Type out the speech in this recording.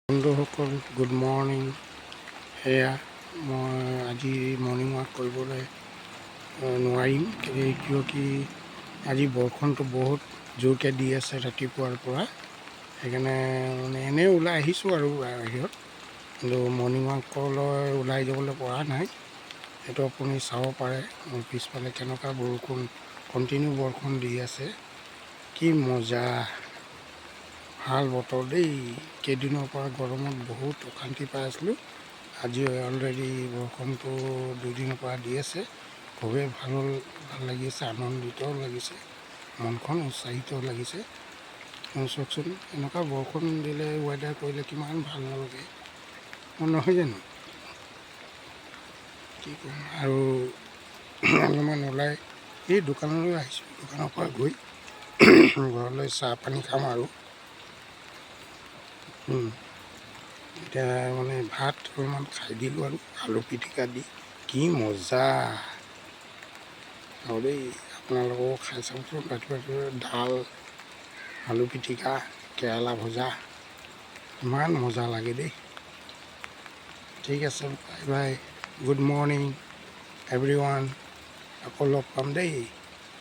বন্ধুসকল good morning. সেয়া মই আজি মৰ্ণিং ৱাক কৰিবলৈ নোৱাৰিম কিয় কি আজি বৰষুণটো বহুত জোৰকৈ দি আছে ৰাতিপুৱাৰ পৰা। সেইকাৰণে মানে এনেই ওলাই আহিছোঁ আৰু বাহিৰত, কিন্তু মৰ্ণিং ৱাকলৈ ওলাই যাবলৈ পৰা নাই। সেইটো আপুনি চাব পাৰে মোৰ পিছফালে কেনেকুৱা বৰষুণ, কণ্টিনিউ বৰষুণ দি আছে। কি মজা, ভাল বতৰ দেই। কেইদিনৰ পৰা গৰমত বহুত অশান্তি পাই আছিলোঁ। আজি অলৰেডি বৰষুণটো দুদিনৰ পৰা দি আছে, খুবেই ভাল লাগি আছে, আনন্দিতও লাগিছে, মনখন উৎসাহিত লাগিছে। চাওকচোন, এনেকুৱা বৰষুণ দিলে, ৱেডাৰ কৰিলে কিমান ভাল নালাগে, নহয় জানো? কি ক'ম আৰু অলপমান ওলাই এই দোকানলৈ আহিছোঁ। দোকানৰ পৰা গৈ ঘৰলৈ চাহ পানী খাম আৰু এতিয়া মানে ভাত অলপমান খাই দিলোঁ আৰু আলু পিটিকা দি। কি মজা আৰু দেই, আপোনালোকেও খাই চাবচোন। ৰাতিপুৱা দাল, আলু পিটিকা, কেৰেলা ভজা, ইমান মজা লাগে দেই। ঠিক আছে, bye bye, good morning everyone. আকৌ লগ পাম দেই।